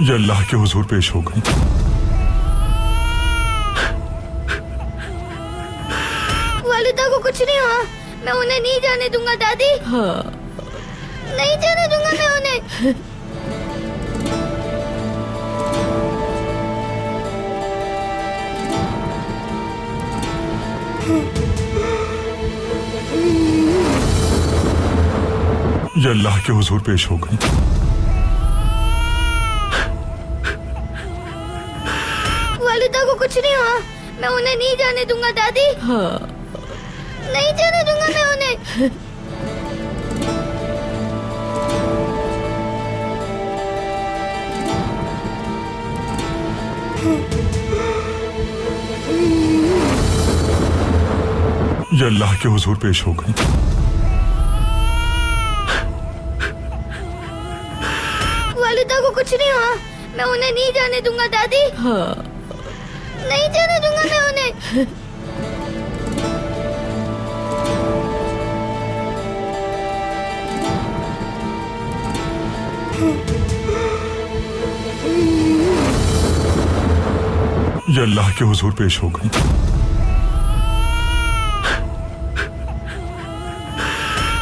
یہ اللہ کے حضور پیش ہو گئی۔ والدہ کو کچھ نہیں ہوا، میں انہیں نہیں جانے دوں گا دادی، نہیں جانے دوں گا میں انہیں۔ یہ اللہ کے حضور پیش ہو گئی۔ والدہ کو کچھ نہیں ہوا، میں انہیں نہیں جانے دوں گا دادی، نہیں جانے دوں گا میں انہیں۔ یہ اللہ کے حضور پیش ہو گئی۔ والدہ کو کچھ نہیں ہوا، میں انہیں نہیں جانے دوں گا دادی، نہیں جانے دوں گا میں انہیں۔ یہ اللہ کے حضور پیش ہو گئی۔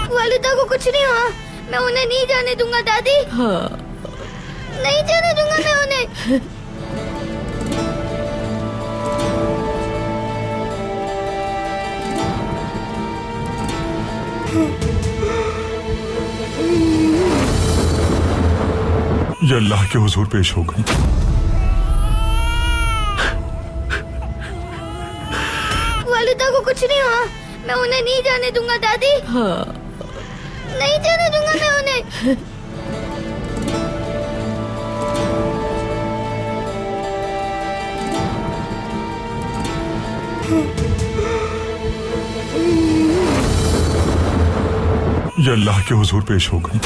والدہ کو کچھ نہیں ہوا، میں انہیں نہیں جانے دوں گا دادی، نہیں جانے دوں گا میں انہیں۔ یہ اللہ کے حضور پیش ہو گئی۔ والدہ کو کچھ نہیں ہوا، میں انہیں نہیں جانے دوں گا دادی، نہیں جانے دوں گا میں انہیں۔ یہ اللہ کے حضور پیش ہو گئی۔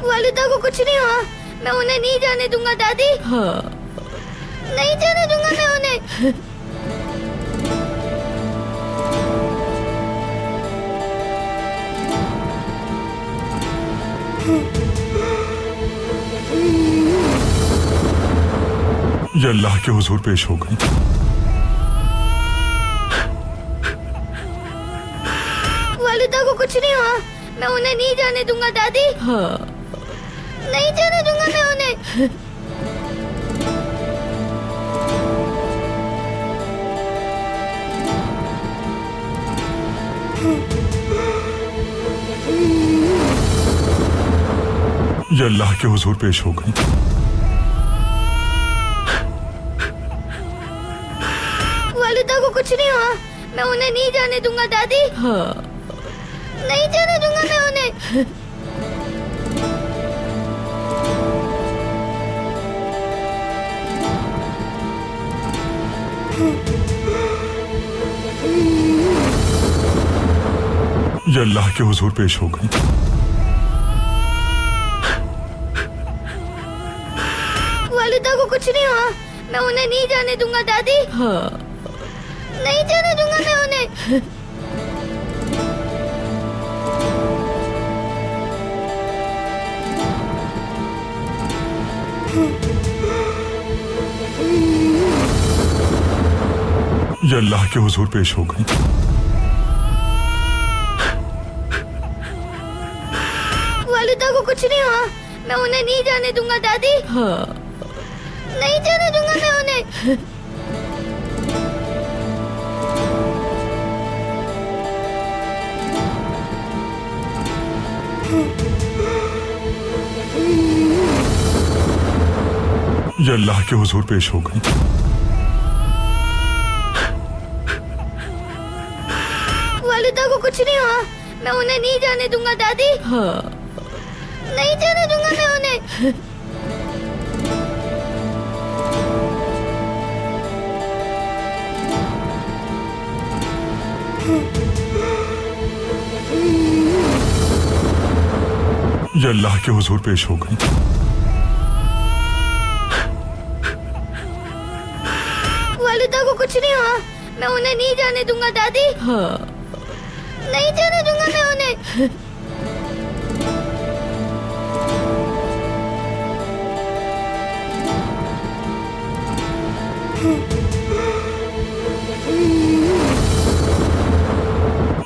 والدہ کو کچھ نہیں ہوا، میں انہیں نہیں جانے دوں گا دادی، نہیں جانے دوں گا میں انہیں۔ یہ اللہ کے حضور پیش ہو گئی۔ والدہ کو کچھ نہیں ہوا، میں انہیں نہیں جانے دوں گا دادی، نہیں جانے دوں گا میں انہیں۔ یہ اللہ کے حضور پیش ہو گئی۔ والدہ کو کچھ نہیں ہوا، میں انہیں نہیں جانے دوں گا دادی، نہیں جانے دوں گا میں انہیں۔ یہ اللہ کے حضور پیش ہو گئی۔ والدہ کو کچھ نہیں ہوا، میں انہیں نہیں جانے دوں گا دادی، نہیں جانے دوں گا میں انہیں۔ یہ اللہ کے حضور پیش ہو گئی۔ والدہ کو کچھ نہیں ہوا، میں انہیں نہیں جانے دوں گا دادی، نہیں جانے دوں گا میں انہیں۔ یہ اللہ کے حضور پیش ہو گئی۔ والدہ کو کچھ نہیں ہوا، میں انہیں نہیں جانے دوں گا دادی، نہیں جانے دوں گا میں انہیں۔ یہ اللہ کے حضور پیش ہو گئی۔ والدہ کو کچھ نہیں ہوا، میں انہیں نہیں جانے دوں گا دادی، یہ اللہ کے حضور پیش ہو گئی۔ والدہ کو کچھ نہیں ہوا، میں انہیں نہیں جانے دوں گا دادی، نہیں جانے دوں گا میں انہیں۔ یہ اللہ کے حضور پیش ہو گئی۔ والدہ کو کچھ نہیں ہوا، میں انہیں نہیں جانے دوں گا دادی، نہیں جانے دوں گا میں انہیں۔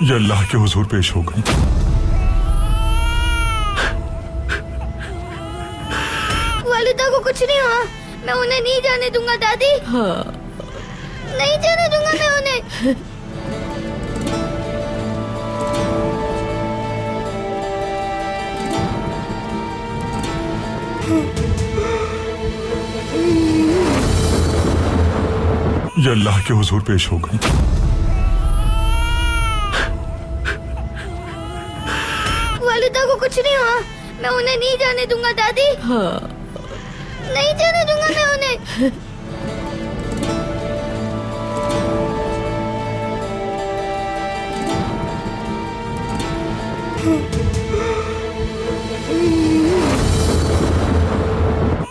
ये अल्लाह के हुजूर पेश हो गई। वालिदा को कुछ नहीं हुआ, मैं उन्हें नहीं जाने दूंगा दादी। नहीं जाने दूंगा मैं उन्हें। ये अल्लाह के हुजूर पेश हो गई। वालिदा को कुछ नहीं हुआ, मैं उन्हें नहीं जाने दूंगा दादी। नहीं जाने दूंगा मैं उन्हें।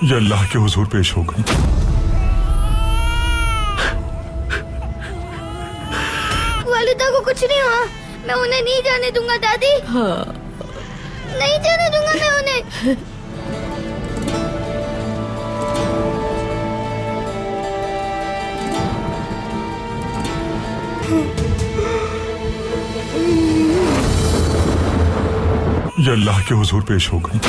ये अल्लाह के हुजूर पेश हो गई। वालिदा को कुछ नहीं हुआ, मैं उन्हें नहीं जाने दूंगा दादी। नहीं जाने दूंगा मैं उन्हें। ये अल्लाह के हुजूर पेश हो गई।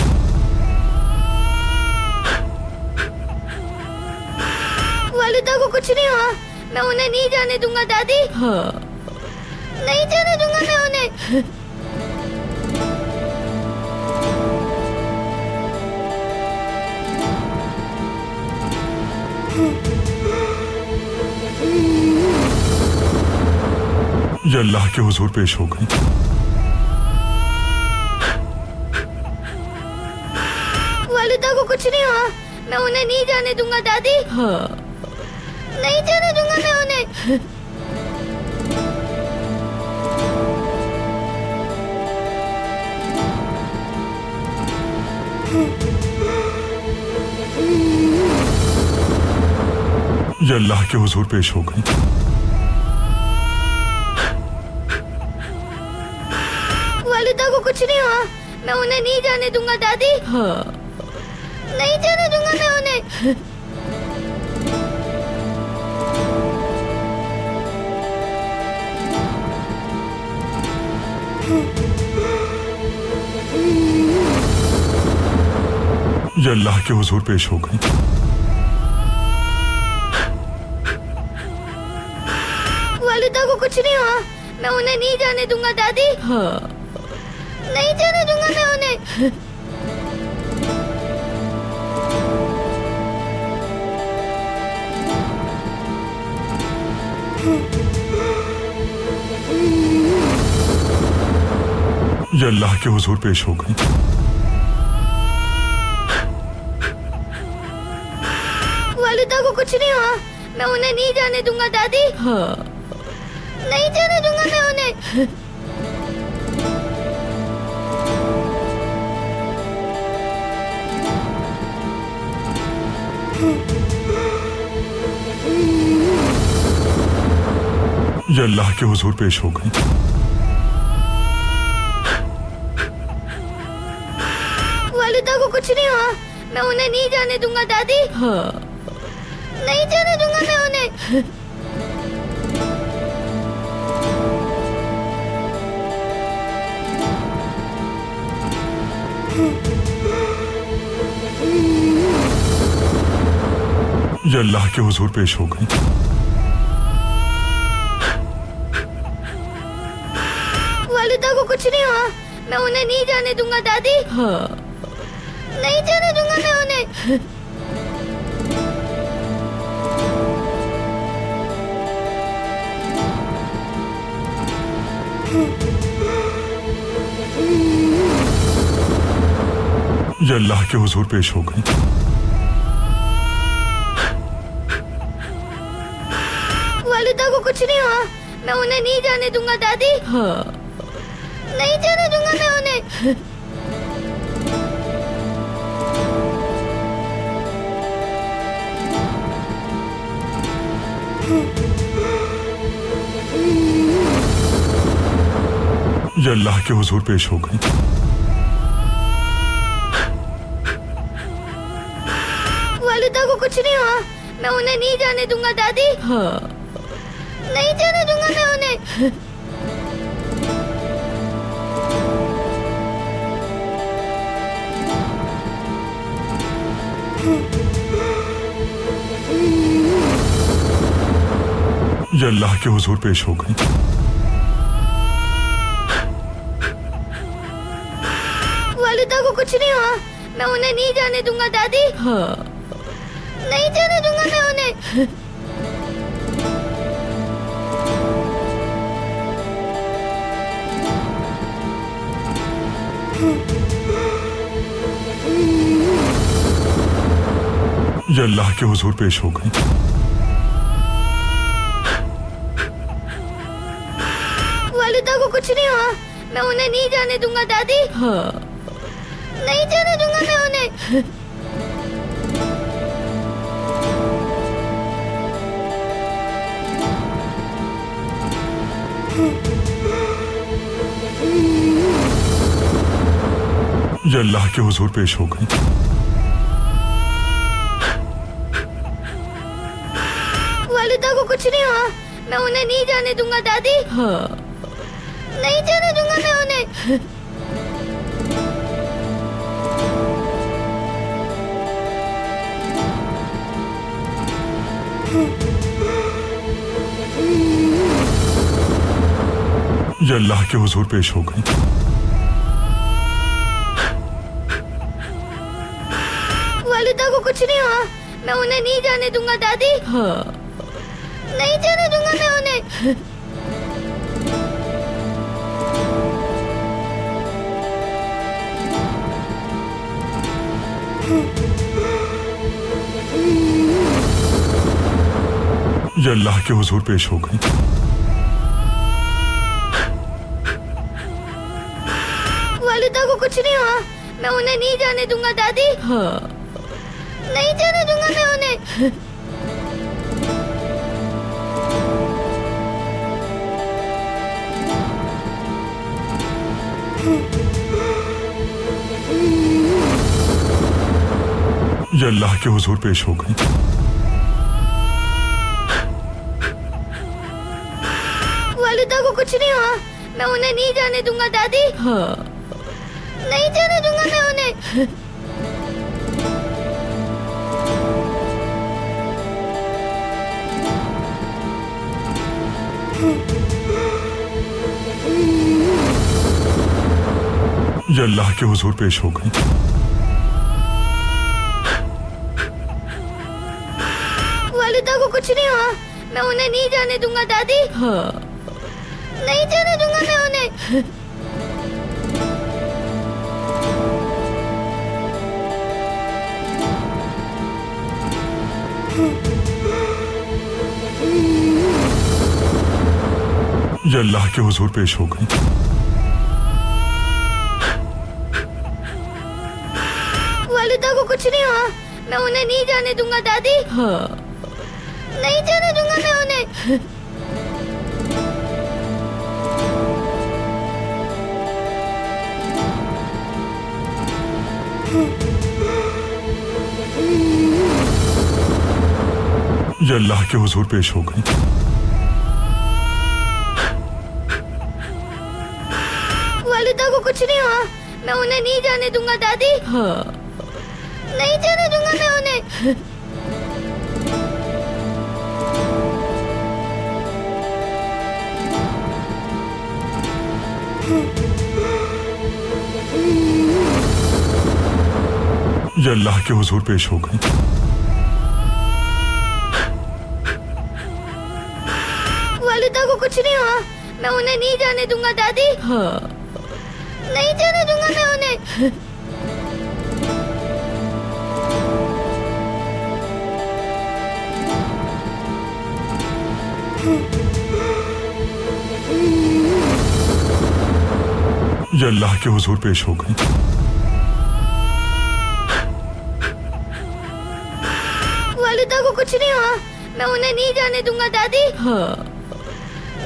वालिदा को कुछ नहीं हुआ, मैं उन्हें नहीं जाने दूंगा दादी। नहीं जाने दूंगा मैं उन्हें। ये अल्लाह के हुजूर पेश हो गई। वालिदा को कुछ नहीं हुआ, मैं उन्हें नहीं जाने दूंगा दादी। नहीं जाने दूंगा मैं उन्हें। ये अल्लाह के हुजूर पेश हो गई। वालिदा को कुछ नहीं हुआ, मैं उन्हें नहीं जाने दूंगा दादी। नहीं जाने दूंगा मैं उन्हें। ये अल्लाह के हुजूर पेश हो गई। वालिदा को कुछ नहीं हुआ, मैं उन्हें नहीं जाने दूंगा दादी। नहीं जाने दूंगा मैं उन्हें। ये अल्लाह के हुजूर पेश हो गई। वालिदा को कुछ नहीं हुआ, मैं उन्हें नहीं जाने दूंगा दादी। नहीं जाने दूंगा मैं उन्हें। ये अल्लाह के हुजूर पेश हो गई। वालिदा को कुछ नहीं हुआ, मैं उन्हें नहीं जाने दूंगा दादी। नहीं जाने दूंगा मैं उन्हें। ये अल्लाह के हुजूर पेश हो गई। वालिदा को कुछ नहीं हुआ, मैं उन्हें नहीं जाने दूंगा दादी। नहीं जाने दूंगा मैं उन्हें। ये अल्लाह के हुजूर पेश हो गई। वालिदा को कुछ नहीं हुआ, मैं उन्हें नहीं जाने दूंगा दादी। नहीं जाने दूंगा मैं उन्हें। ये अल्लाह के हुजूर पेश हो गई। वालिदा को कुछ नहीं हुआ, मैं उन्हें नहीं जाने दूंगा दादी। नहीं जाने दूंगा मैं उन्हें। ये अल्लाह के हुजूर पेश हो गई। वालिदा को कुछ नहीं हुआ, मैं उन्हें नहीं जाने दूंगा दादी। नहीं जाने दूंगा मैं उन्हें। ये अल्लाह के हुजूर पेश हो गई। वालिदा को कुछ नहीं हुआ, मैं उन्हें नहीं जाने दूंगा दादी। नहीं जाने दूंगा मैं उन्हें। ये अल्लाह के हुजूर पेश हो गई। वालिदा को कुछ नहीं हुआ, मैं उन्हें नहीं जाने दूंगा दादी। नहीं जाने दूंगा मैं उन्हें। ये अल्लाह के हुजूर पेश हो गई। वालिदा को कुछ नहीं हुआ, मैं उन्हें नहीं जाने दूंगा दादी। नहीं जाने दूंगा मैं उन्हें। ये अल्लाह के हुजूर पेश हो गई। वालिदा को कुछ नहीं हुआ, मैं उन्हें नहीं जाने दूंगा दादी। नहीं जाने दूंगा मैं उन्हें। ये अल्लाह के हुजूर पेश हो गई। वालिदा को कुछ नहीं हुआ, मैं उन्हें नहीं जाने दूंगा दादी। नहीं जाने दूंगा मैं उन्हें। ये अल्लाह के हुजूर पेश हो गई। वालिदा को कुछ नहीं हुआ, मैं उन्हें नहीं जाने दूंगा दादी। नहीं जाने दूंगा मैं उन्हें। ये अल्लाह के हुजूर पेश हो गई। वालिदा को कुछ नहीं हुआ, मैं उन्हें नहीं जाने दूंगा दादी। नहीं जाने दूंगा मैं उन्हें। ये अल्लाह के हुजूर पेश हो गई। वालिदा को कुछ नहीं हुआ, मैं उन्हें नहीं जाने दूंगा दादी। नहीं जाने दूंगा मैं उन्हें। ये अल्लाह के हुजूर पेश हो गई। वालिदा को कुछ नहीं हुआ, मैं उन्हें नहीं जाने दूंगा दादी। नहीं जाने दूंगा मैं उन्हें। ये अल्लाह के हुजूर पेश हो गई। वालिदा को कुछ नहीं हुआ, मैं उन्हें नहीं जाने दूंगा दादी।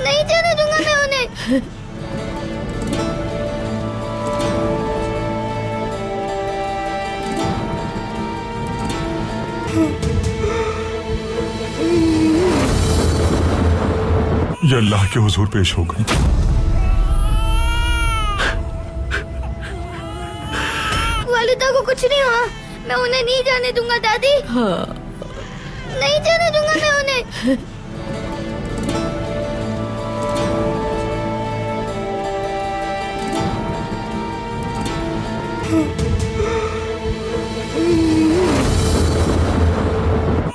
नहीं जाने दूंगा मैं उन्हें। ये अल्लाह के हुजूर पेश हो गई। वालिदा को कुछ नहीं हुआ, मैं उन्हें नहीं जाने दूंगा दादी। नहीं जाने दूंगा मैं उन्हें।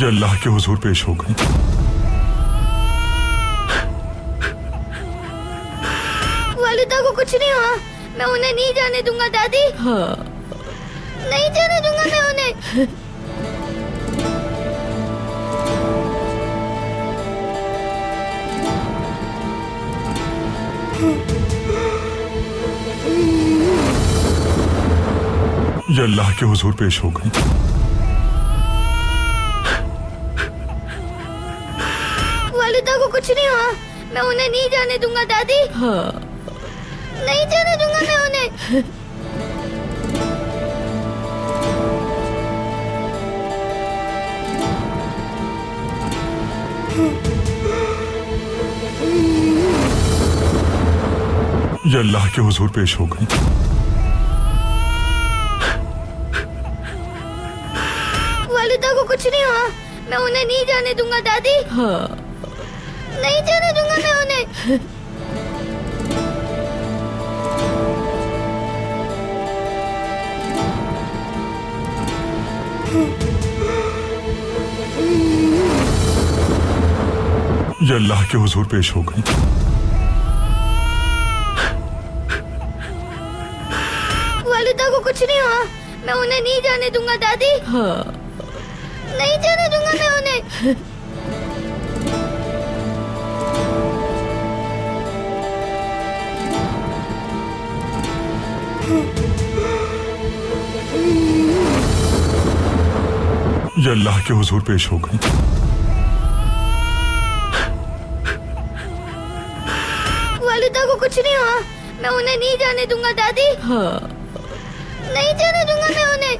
ये अल्लाह के हुजूर पेश हो गई। वालिदा को कुछ नहीं हुआ, मैं उन्हें नहीं जाने दूंगा दादी। नहीं जाने दूंगा मैं उन्हें। ये अल्लाह के हुजूर पेश हो गई। वालिदा को कुछ नहीं हुआ, मैं उन्हें नहीं जाने दूंगा दादी। नहीं जाने दूंगा मैं उन्हें। ये अल्लाह के हुजूर पेश हो गई। वालिदा को कुछ नहीं हुआ, मैं उन्हें नहीं जाने दूंगा दादी। नहीं जाने दूंगा मैं उन्हें। ये अल्लाह के हुजूर पेश हो गई। वालिदा को कुछ नहीं हुआ, मैं उन्हें नहीं जाने दूंगा दादी। नहीं जाने दूंगा मैं उन्हें। ये अल्लाह के हुजूर पेश हो गई। वालिदा को कुछ नहीं हुआ, मैं उन्हें नहीं जाने दूंगा दादी। नहीं जाने दूंगा मैं उन्हें।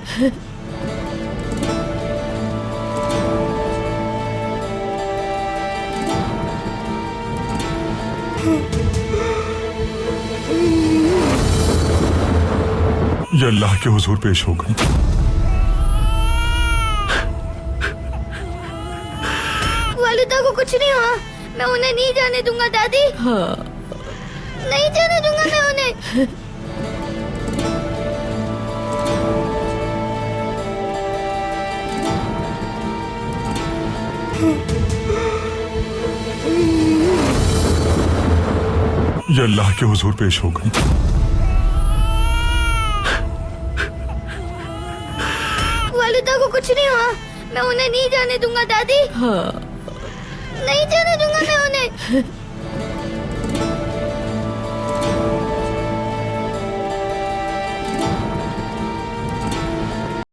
ये अल्लाह के हुजूर पेश हो गई। वालिदा को कुछ नहीं हुआ, मैं उन्हें नहीं जाने दूंगा दादी। नहीं जाने दूंगा मैं उन्हें। ये अल्लाह के हुजूर पेश हो गई। वालिदा को कुछ नहीं हुआ, मैं उन्हें नहीं जाने दूंगा दादी। नहीं जाने दूंगा मैं उन्हें।